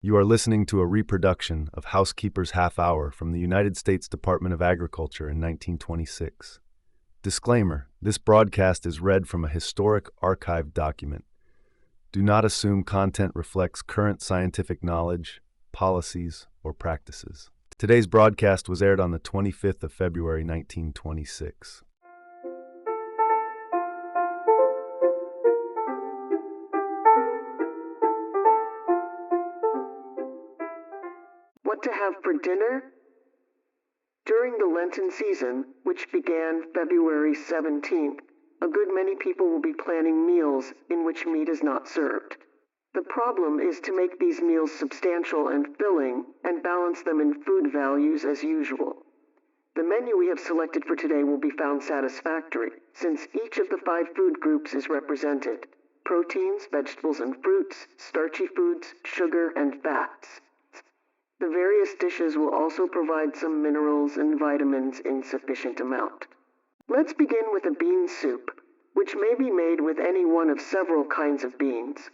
You are listening to a reproduction of Housekeeper's Half Hour from the United States Department of Agriculture in 1926. Disclaimer: this broadcast is read from a historic archived document. Do not assume content reflects current scientific knowledge, policies, or practices. Today's broadcast was aired on the 25th of February 1926. What to have for dinner? During the Lenten season, which began February 17th, a good many people will be planning meals in which meat is not served. The problem is to make these meals substantial and filling and balance them in food values as usual. The menu we have selected for today will be found satisfactory, since each of the 5 food groups is represented: proteins, vegetables and fruits, starchy foods, sugar, and fats. The various dishes will also provide some minerals and vitamins in sufficient amount. Let's begin with a bean soup, which may be made with any one of several kinds of beans.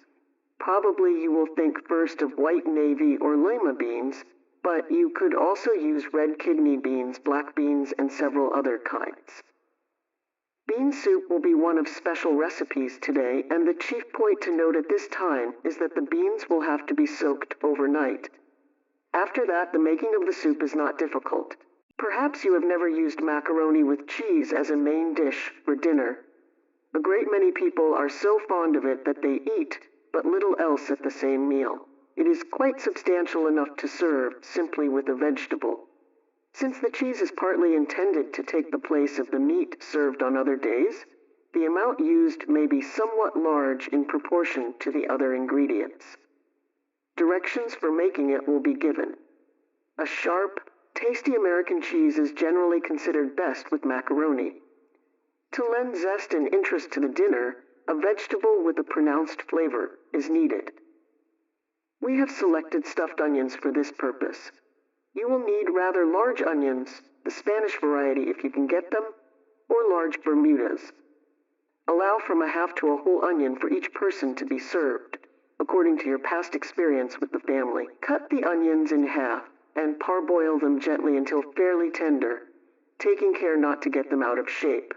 Probably you will think first of white navy or lima beans, but you could also use red kidney beans, black beans, and several other kinds. Bean soup will be one of special recipes today, and the chief point to note at this time is that the beans will have to be soaked overnight. After that, the making of the soup is not difficult. Perhaps you have never used macaroni with cheese as a main dish for dinner. A great many people are so fond of it that they eat but little else at the same meal. It is quite substantial enough to serve simply with a vegetable. Since the cheese is partly intended to take the place of the meat served on other days, the amount used may be somewhat large in proportion to the other ingredients. Directions for making it will be given. A sharp, tasty American cheese is generally considered best with macaroni. To lend zest and interest to the dinner, a vegetable with a pronounced flavor is needed. We have selected stuffed onions for this purpose. You will need rather large onions, the Spanish variety if you can get them, or large Bermudas. Allow from a half to a whole onion for each person to be served, according to your past experience with the family. Cut the onions in half and parboil them gently until fairly tender, taking care not to get them out of shape.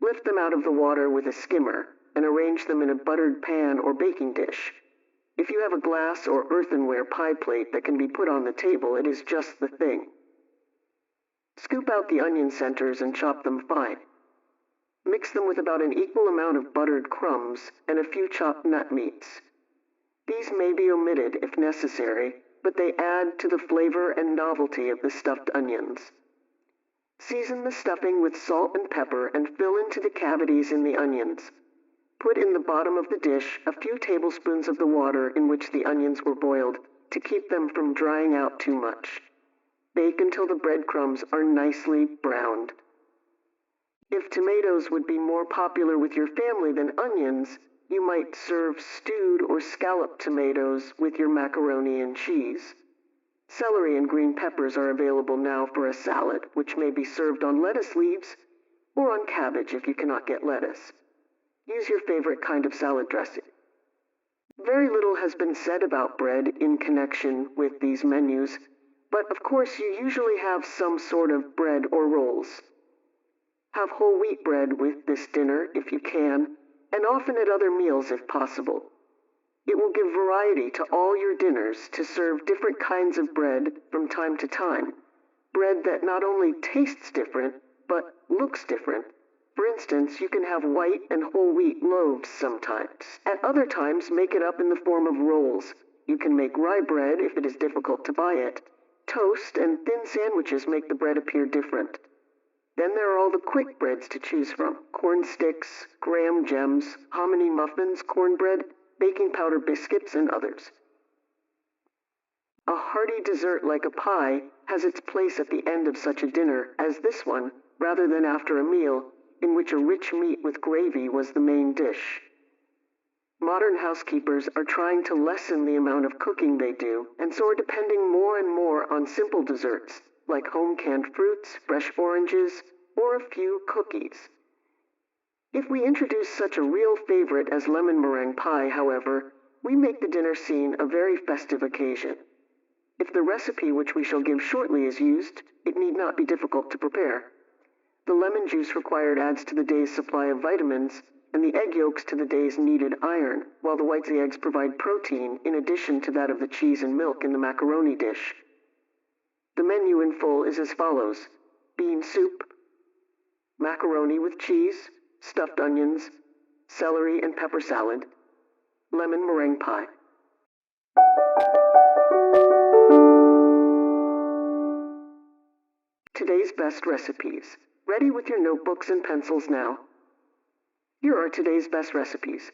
Lift them out of the water with a skimmer and arrange them in a buttered pan or baking dish. If you have a glass or earthenware pie plate that can be put on the table, it is just the thing. Scoop out the onion centers and chop them fine. Mix them with about an equal amount of buttered crumbs and a few chopped nut meats. These may be omitted if necessary, but they add to the flavor and novelty of the stuffed onions. Season the stuffing with salt and pepper and fill into the cavities in the onions. Put in the bottom of the dish a few tablespoons of the water in which the onions were boiled to keep them from drying out too much. Bake until the breadcrumbs are nicely browned. If tomatoes would be more popular with your family than onions, you might serve stewed or scalloped tomatoes with your macaroni and cheese. Celery and green peppers are available now for a salad, which may be served on lettuce leaves or on cabbage if you cannot get lettuce. Use your favorite kind of salad dressing. Very little has been said about bread in connection with these menus, but of course you usually have some sort of bread or rolls. Have whole wheat bread with this dinner if you can, and often at other meals if possible. It will give variety to all your dinners to serve different kinds of bread from time to time. Bread that not only tastes different, but looks different. For instance, you can have white and whole wheat loaves sometimes. At other times, make it up in the form of rolls. You can make rye bread if it is difficult to buy it. Toast and thin sandwiches make the bread appear different. Then there are all the quick breads to choose from: corn sticks, graham gems, hominy muffins, cornbread, baking powder biscuits, and others. A hearty dessert like a pie has its place at the end of such a dinner as this one, rather than after a meal in which a rich meat with gravy was the main dish. Modern housekeepers are trying to lessen the amount of cooking they do, and so are depending more and more on simple desserts, like home canned fruits, fresh oranges, or a few cookies. If we introduce such a real favorite as lemon meringue pie, however, we make the dinner scene a very festive occasion. If the recipe which we shall give shortly is used, it need not be difficult to prepare. The lemon juice required adds to the day's supply of vitamins, and the egg yolks to the day's needed iron, while the whites of the eggs provide protein in addition to that of the cheese and milk in the macaroni dish. The menu in full is as follows: bean soup, macaroni with cheese, stuffed onions, celery and pepper salad, lemon meringue pie. Today's best recipes. Ready with your notebooks and pencils now. Here are today's best recipes.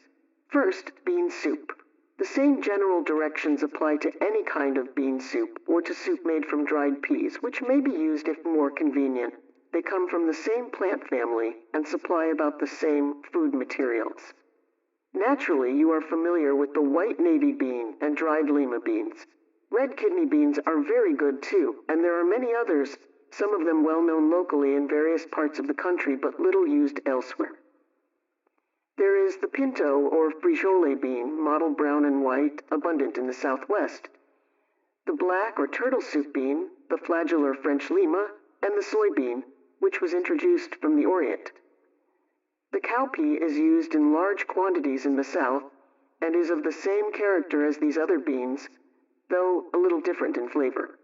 First, bean soup. The same general directions apply to any kind of bean soup or to soup made from dried peas, which may be used if more convenient. They come from the same plant family and supply about the same food materials. Naturally, you are familiar with the white navy bean and dried lima beans. Red kidney beans are very good too, and there are many others, some of them well known locally in various parts of the country but little used elsewhere. There is the pinto or frijoles bean, mottled brown and white, abundant in the southwest. The black or turtle soup bean, the flagellar French lima, and the soybean, which was introduced from the Orient. The cowpea is used in large quantities in the south and is of the same character as these other beans, though a little different in flavor.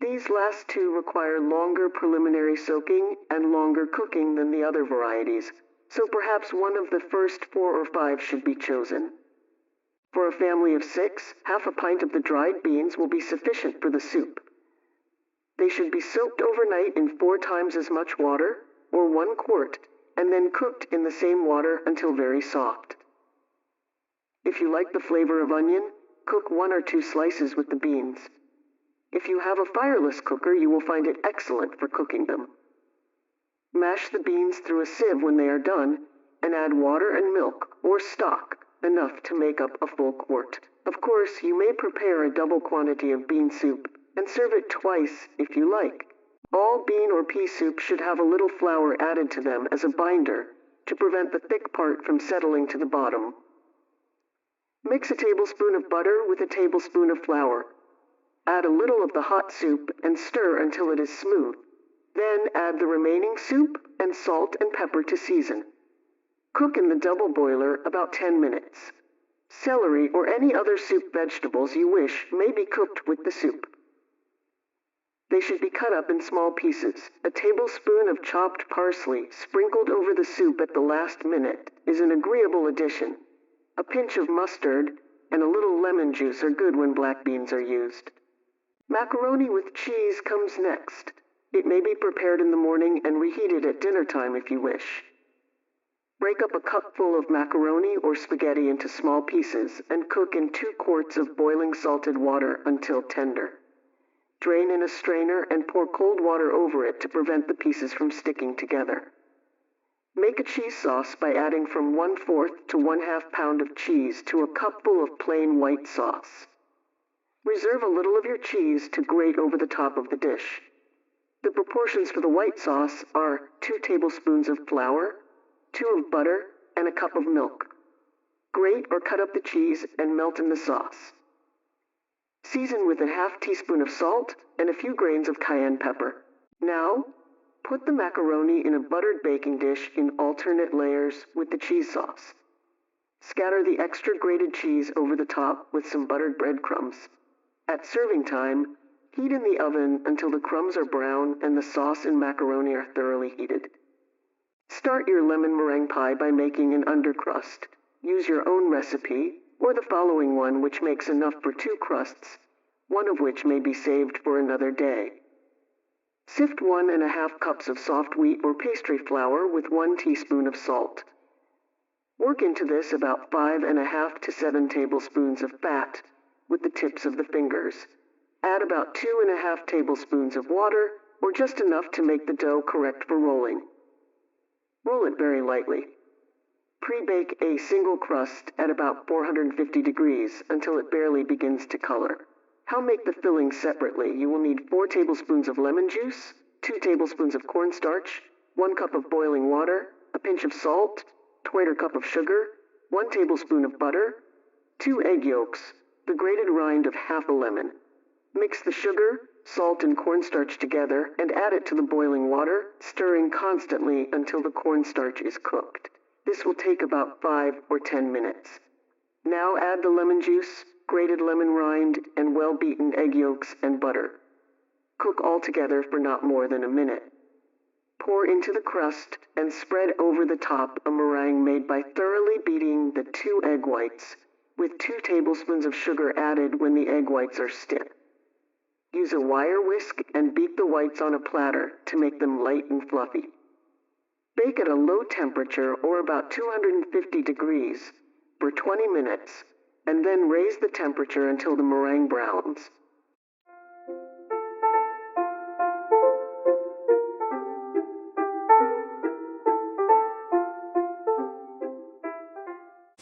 These last two require longer preliminary soaking and longer cooking than the other varieties, so perhaps one of the first 4 or 5 should be chosen. For a family of 6, half a pint of the dried beans will be sufficient for the soup. They should be soaked overnight in 4 times as much water, or 1 quart, and then cooked in the same water until very soft. If you like the flavor of onion, cook 1 or 2 slices with the beans. If you have a fireless cooker, you will find it excellent for cooking them. Mash the beans through a sieve when they are done, and add water and milk, or stock, enough to make up a full quart. Of course, you may prepare a double quantity of bean soup, and serve it twice if you like. All bean or pea soup should have a little flour added to them as a binder, to prevent the thick part from settling to the bottom. Mix a tablespoon of butter with a tablespoon of flour. Add a little of the hot soup and stir until it is smooth. Then add the remaining soup and salt and pepper to season. Cook in the double boiler about 10 minutes. Celery or any other soup vegetables you wish may be cooked with the soup. They should be cut up in small pieces. A tablespoon of chopped parsley sprinkled over the soup at the last minute is an agreeable addition. A pinch of mustard and a little lemon juice are good when black beans are used. Macaroni with cheese comes next. It may be prepared in the morning and reheated at dinner time if you wish. Break up a cupful of macaroni or spaghetti into small pieces and cook in 2 quarts of boiling salted water until tender. Drain in a strainer and pour cold water over it to prevent the pieces from sticking together. Make a cheese sauce by adding from 1/4 to 1/2 pound of cheese to a cupful of plain white sauce. Reserve a little of your cheese to grate over the top of the dish. The proportions for the white sauce are 2 tablespoons of flour, 2 of butter, and a cup of milk. Grate or cut up the cheese and melt in the sauce. Season with a 1/2 teaspoon of salt and a few grains of cayenne pepper. Now, put the macaroni in a buttered baking dish in alternate layers with the cheese sauce. Scatter the extra grated cheese over the top with some buttered breadcrumbs. At serving time, heat in the oven until the crumbs are brown and the sauce and macaroni are thoroughly heated. Start your lemon meringue pie by making an undercrust. Use your own recipe, or the following one which makes enough for 2 crusts, one of which may be saved for another day. Sift 1½ cups of soft wheat or pastry flour with 1 teaspoon of salt. Work into this about 5½ to 7 tablespoons of fat with the tips of the fingers. Add about 2½ tablespoons of water, or just enough to make the dough correct for rolling. Roll it very lightly. Pre-bake a single crust at about 450 degrees until it barely begins to color. How make the filling separately? You will need 4 tablespoons of lemon juice, 2 tablespoons of cornstarch, 1 cup of boiling water, a pinch of salt, 1/4 cup of sugar, 1 tablespoon of butter, 2 egg yolks, the grated rind of half a lemon. Mix the sugar, salt, and cornstarch together and add it to the boiling water, stirring constantly until the cornstarch is cooked. This will take about 5 or 10 minutes. Now add the lemon juice, grated lemon rind, and well-beaten egg yolks and butter. Cook all together for not more than a minute. Pour into the crust and spread over the top a meringue made by thoroughly beating the 2 egg whites, with 2 tablespoons of sugar added when the egg whites are stiff. Use a wire whisk and beat the whites on a platter to make them light and fluffy. Bake at a low temperature or about 250 degrees for 20 minutes, and then raise the temperature until the meringue browns.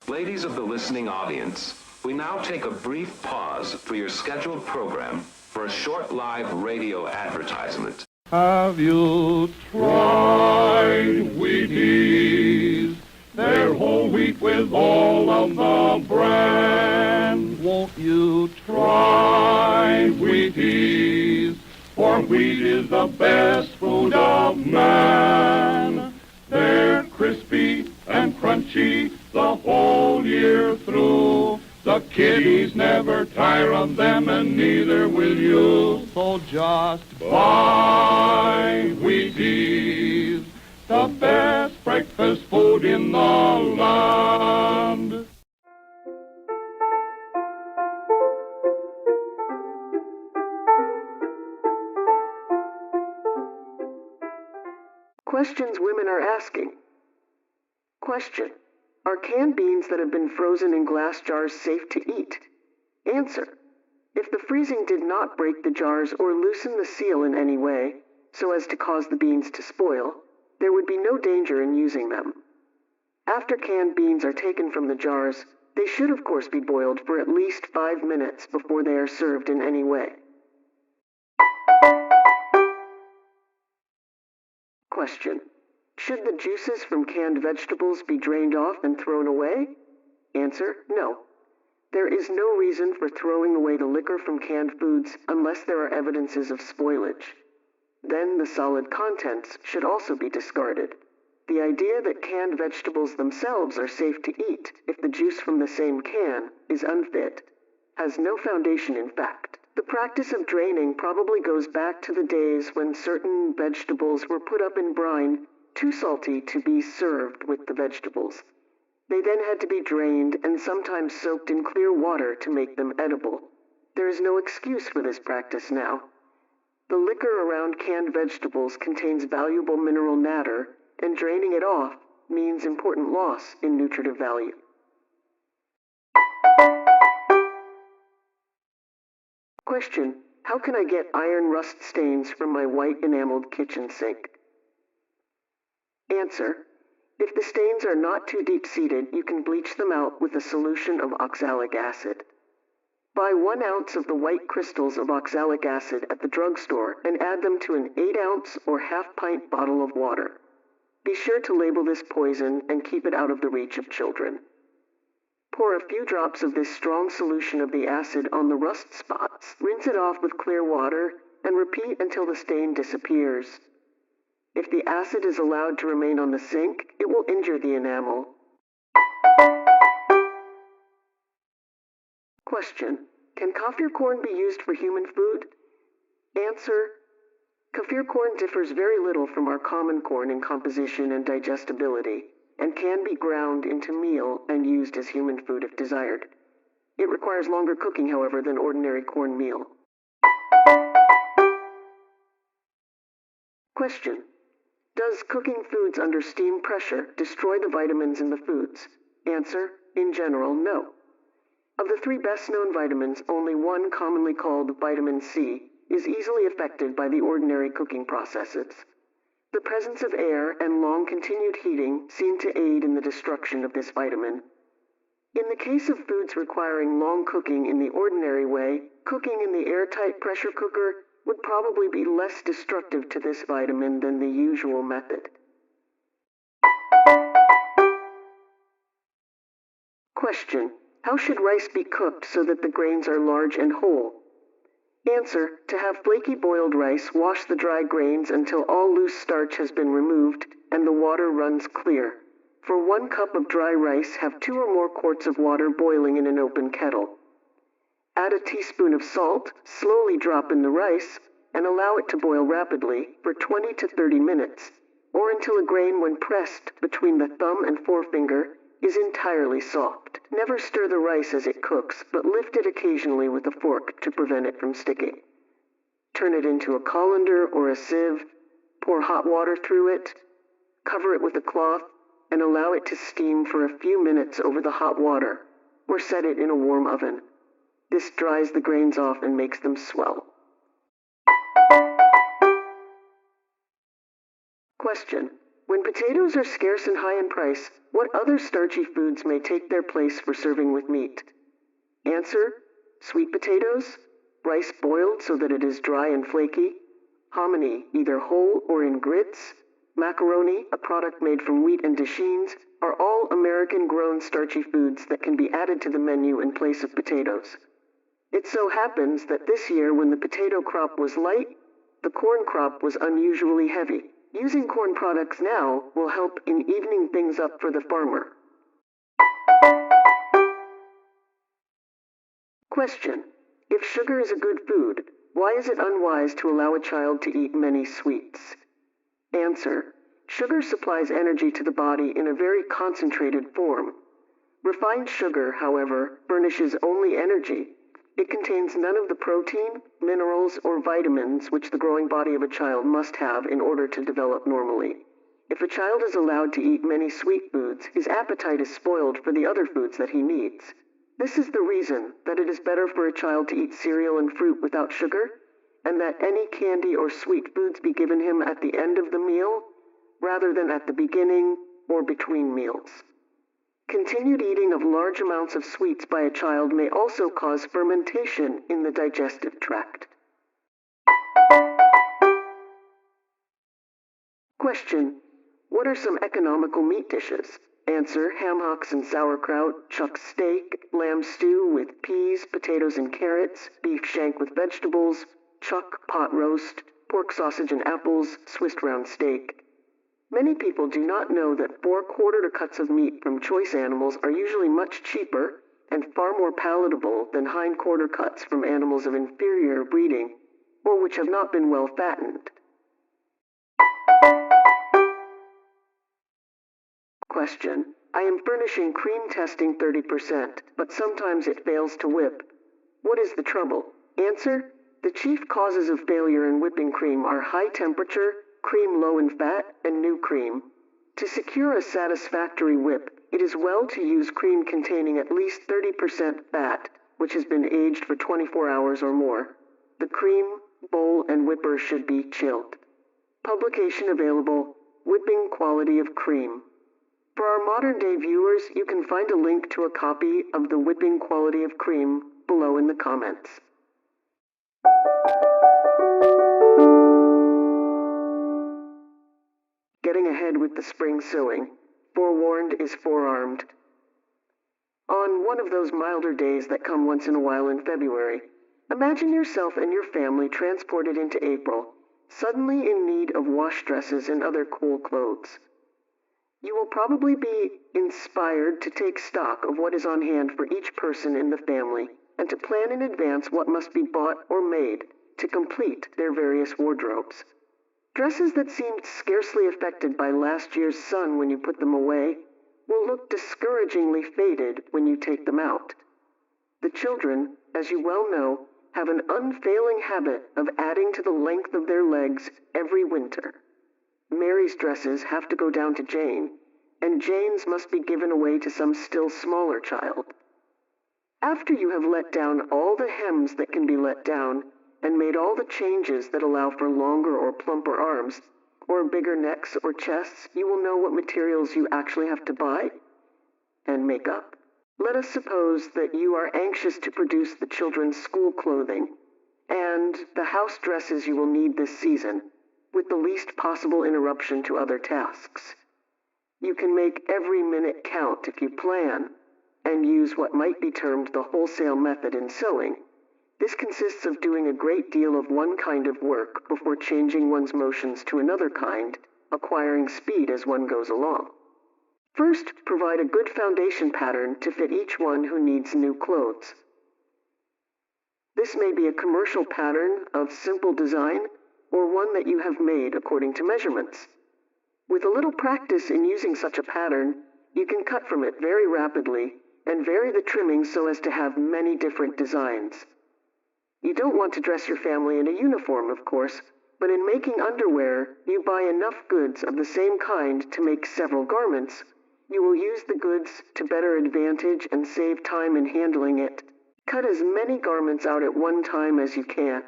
Ladies of the listening audience, we now take a brief pause for your scheduled program for a short live radio advertisement. Have you tried Wheaties? They're whole wheat with all of the bran. Won't you try Wheaties? For wheat is the best food of man. They're crispy and crunchy the whole year through. The kiddies never tire of them, and neither will you. So just buy Wheaties, the best breakfast food in the land. Questions women are asking. Question: are canned beans that have been frozen in glass jars safe to eat? Answer: if the freezing did not break the jars or loosen the seal in any way, so as to cause the beans to spoil, there would be no danger in using them. After canned beans are taken from the jars, they should of course be boiled for at least 5 minutes before they are served in any way. Question: should the juices from canned vegetables be drained off and thrown away? Answer: no. There is no reason for throwing away the liquor from canned foods unless there are evidences of spoilage. Then the solid contents should also be discarded. The idea that canned vegetables themselves are safe to eat if the juice from the same can is unfit has no foundation in fact. The practice of draining probably goes back to the days when certain vegetables were put up in brine too salty to be served with the vegetables. They then had to be drained and sometimes soaked in clear water to make them edible. There is no excuse for this practice now. The liquor around canned vegetables contains valuable mineral matter, and draining it off means important loss in nutritive value. Question: how can I get iron rust stains from my white enameled kitchen sink? Answer: if the stains are not too deep-seated, you can bleach them out with a solution of oxalic acid. Buy 1 ounce of the white crystals of oxalic acid at the drugstore and add them to an 8-ounce or half-pint bottle of water. Be sure to label this poison and keep it out of the reach of children. Pour a few drops of this strong solution of the acid on the rust spots, rinse it off with clear water, and repeat until the stain disappears. If the acid is allowed to remain on the sink, it will injure the enamel. Question: can Kafir corn be used for human food? Answer: Kafir corn differs very little from our common corn in composition and digestibility, and can be ground into meal and used as human food if desired. It requires longer cooking, however, than ordinary cornmeal. Question: does cooking foods under steam pressure destroy the vitamins in the foods? Answer: in general, no. Of the 3 best-known vitamins, only one, commonly called vitamin C, is easily affected by the ordinary cooking processes. The presence of air and long-continued heating seem to aid in the destruction of this vitamin. In the case of foods requiring long cooking in the ordinary way, cooking in the airtight pressure cooker would probably be less destructive to this vitamin than the usual method. Question: How should rice be cooked so that the grains are large and whole? Answer: to have flaky boiled rice, wash the dry grains until all loose starch has been removed and the water runs clear. For 1 cup of dry rice, have 2 or more quarts of water boiling in an open kettle. Add a teaspoon of salt, slowly drop in the rice, and allow it to boil rapidly for 20 to 30 minutes, or until a grain, when pressed between the thumb and forefinger, is entirely soft. Never stir the rice as it cooks, but lift it occasionally with a fork to prevent it from sticking. Turn it into a colander or a sieve, pour hot water through it, cover it with a cloth, and allow it to steam for a few minutes over the hot water, or set it in a warm oven. This dries the grains off and makes them swell. Question: when potatoes are scarce and high in price, what other starchy foods may take their place for serving with meat? Answer: sweet potatoes, rice boiled so that it is dry and flaky, hominy, either whole or in grits, macaroni, a product made from wheat and dechines, are all American-grown starchy foods that can be added to the menu in place of potatoes. It so happens that this year, when the potato crop was light, the corn crop was unusually heavy. Using corn products now will help in evening things up for the farmer. Question: if sugar is a good food, why is it unwise to allow a child to eat many sweets? Answer: sugar supplies energy to the body in a very concentrated form. Refined sugar, however, furnishes only energy. It contains none of the protein, minerals, or vitamins which the growing body of a child must have in order to develop normally. If a child is allowed to eat many sweet foods, his appetite is spoiled for the other foods that he needs. This is the reason that it is better for a child to eat cereal and fruit without sugar, and that any candy or sweet foods be given him at the end of the meal, rather than at the beginning or between meals. Continued eating of large amounts of sweets by a child may also cause fermentation in the digestive tract. Question: what are some economical meat dishes? Answer: ham hocks and sauerkraut, chuck steak, lamb stew with peas, potatoes and carrots, beef shank with vegetables, chuck pot roast, pork sausage and apples, Swiss round steak. Many people do not know that 4/4 cuts of meat from choice animals are usually much cheaper and far more palatable than hind-quarter cuts from animals of inferior breeding or which have not been well fattened. Question: I am furnishing cream testing 30%, but sometimes it fails to whip. What is the trouble? Answer: the chief causes of failure in whipping cream are high temperature, cream low in fat, and new cream. To secure a satisfactory whip, it is well to use cream containing at least 30% fat, which has been aged for 24 hours or more. The cream, bowl, and whipper should be chilled. Publication available: Whipping Quality of Cream. For our modern-day viewers, you can find a link to a copy of the Whipping Quality of Cream below in the comments. Getting ahead with the spring sewing. Forewarned is forearmed. On one of those milder days that come once in a while in February, imagine yourself and your family transported into April, suddenly in need of wash dresses and other cool clothes. You will probably be inspired to take stock of what is on hand for each person in the family and to plan in advance what must be bought or made to complete their various wardrobes. Dresses that seemed scarcely affected by last year's sun when you put them away will look discouragingly faded when you take them out. The children, as you well know, have an unfailing habit of adding to the length of their legs every winter. Mary's dresses have to go down to Jane, and Jane's must be given away to some still smaller child. After you have let down all the hems that can be let down, and made all the changes that allow for longer or plumper arms, or bigger necks or chests, you will know what materials you actually have to buy and make up. Let us suppose that you are anxious to produce the children's school clothing and the house dresses you will need this season, with the least possible interruption to other tasks. You can make every minute count if you plan, and use what might be termed the wholesale method in sewing. This consists of doing a great deal of one kind of work before changing one's motions to another kind, acquiring speed as one goes along. First, provide a good foundation pattern to fit each one who needs new clothes. This may be a commercial pattern of simple design or one that you have made according to measurements. With a little practice in using such a pattern, you can cut from it very rapidly and vary the trimmings so as to have many different designs. You don't want to dress your family in a uniform, of course, but in making underwear, you buy enough goods of the same kind to make several garments. You will use the goods to better advantage and save time in handling it. Cut as many garments out at one time as you can.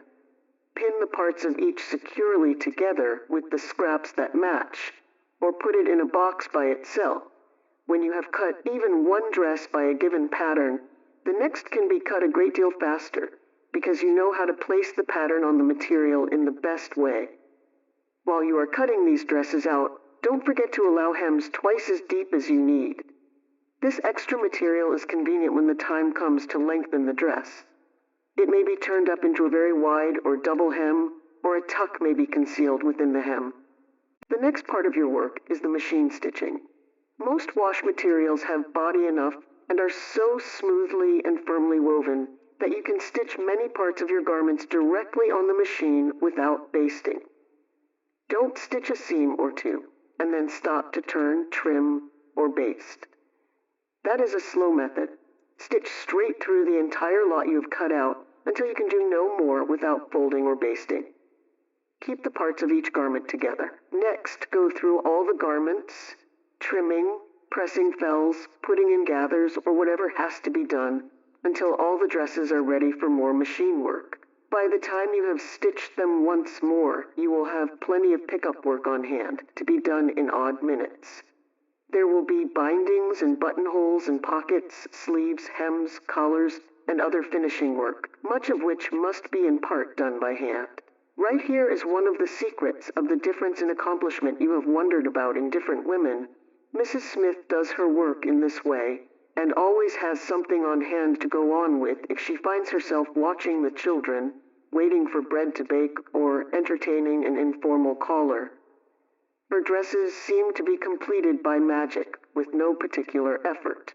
Pin the parts of each securely together with the scraps that match, or put it in a box by itself. When you have cut even one dress by a given pattern, the next can be cut a great deal faster, because you know how to place the pattern on the material in the best way. While you are cutting these dresses out, don't forget to allow hems twice as deep as you need. This extra material is convenient when the time comes to lengthen the dress. It may be turned up into a very wide or double hem, or a tuck may be concealed within the hem. The next part of your work is the machine stitching. Most wash materials have body enough and are so smoothly and firmly woven that you can stitch many parts of your garments directly on the machine without basting. Don't stitch a seam or two, and then stop to turn, trim, or baste. That is a slow method. Stitch straight through the entire lot you have cut out until you can do no more without folding or basting. Keep the parts of each garment together. Next, go through all the garments, trimming, pressing fells, putting in gathers, or whatever has to be done until all the dresses are ready for more machine work. By the time you have stitched them once more, you will have plenty of pickup work on hand to be done in odd minutes. There will be bindings and buttonholes and pockets, sleeves, hems, collars, and other finishing work, much of which must be in part done by hand. Right here is one of the secrets of the difference in accomplishment you have wondered about in different women. Mrs. Smith does her work in this way, and always has something on hand to go on with if she finds herself watching the children, waiting for bread to bake, or entertaining an informal caller. Her dresses seem to be completed by magic, with no particular effort.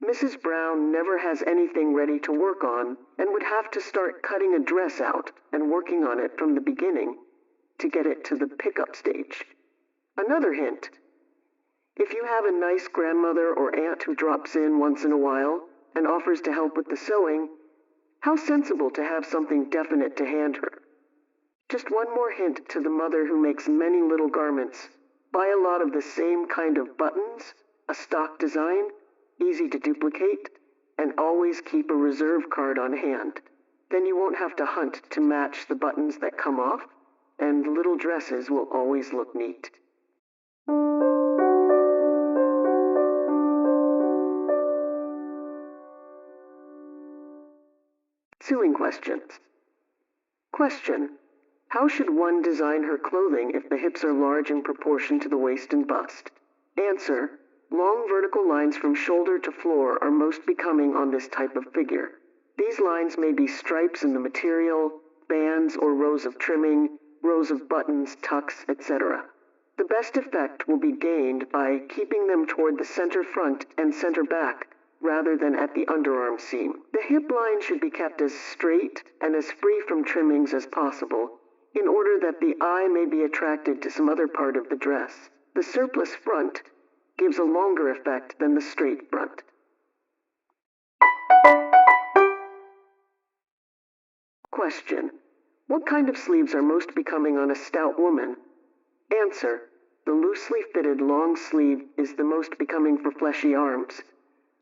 Mrs. Brown never has anything ready to work on, and would have to start cutting a dress out and working on it from the beginning to get it to the pickup stage. Another hint: if you have a nice grandmother or aunt who drops in once in a while and offers to help with the sewing, how sensible to have something definite to hand her. Just one more hint to the mother who makes many little garments: buy a lot of the same kind of buttons, a stock design, easy to duplicate, and always keep a reserve card on hand. Then you won't have to hunt to match the buttons that come off, and little dresses will always look neat. Sewing questions. Question: how should one design her clothing if the hips are large in proportion to the waist and bust? Answer: long vertical lines from shoulder to floor are most becoming on this type of figure. These lines may be stripes in the material, bands or rows of trimming, rows of buttons, tucks, etc. The best effect will be gained by keeping them toward the center front and center back, rather than at the underarm seam. The hip line should be kept as straight and as free from trimmings as possible, in order that the eye may be attracted to some other part of the dress. The surplus front gives a longer effect than the straight front. Question: what kind of sleeves are most becoming on a stout woman? Answer: the loosely fitted long sleeve is the most becoming for fleshy arms.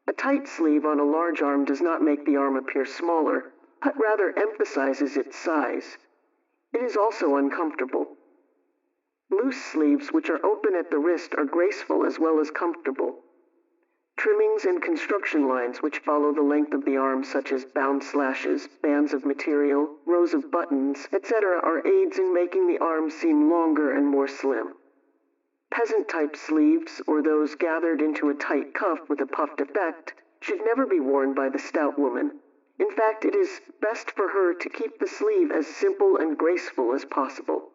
A tight sleeve on a large arm does not make the arm appear smaller, but rather emphasizes its size. It is also uncomfortable. Loose sleeves which are open at the wrist are graceful as well as comfortable. Trimmings and construction lines which follow the length of the arm, such as bound slashes, bands of material, rows of buttons, etc., are aids in making the arm seem longer and more slim. Peasant-type sleeves, or those gathered into a tight cuff with a puffed effect, should never be worn by the stout woman. In fact, it is best for her to keep the sleeve as simple and graceful as possible.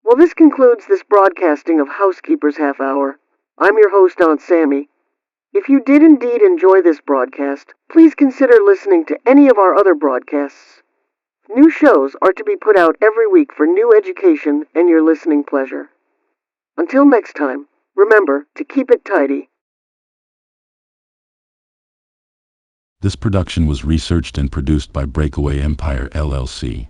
Well, this concludes this broadcasting of Housekeeper's Half Hour. I'm your host, Aunt Sammy. If you did indeed enjoy this broadcast, please consider listening to any of our other broadcasts. New shows are to be put out every week for new education and your listening pleasure. Until next time, remember to keep it tidy. This production was researched and produced by Breakaway Empire, LLC.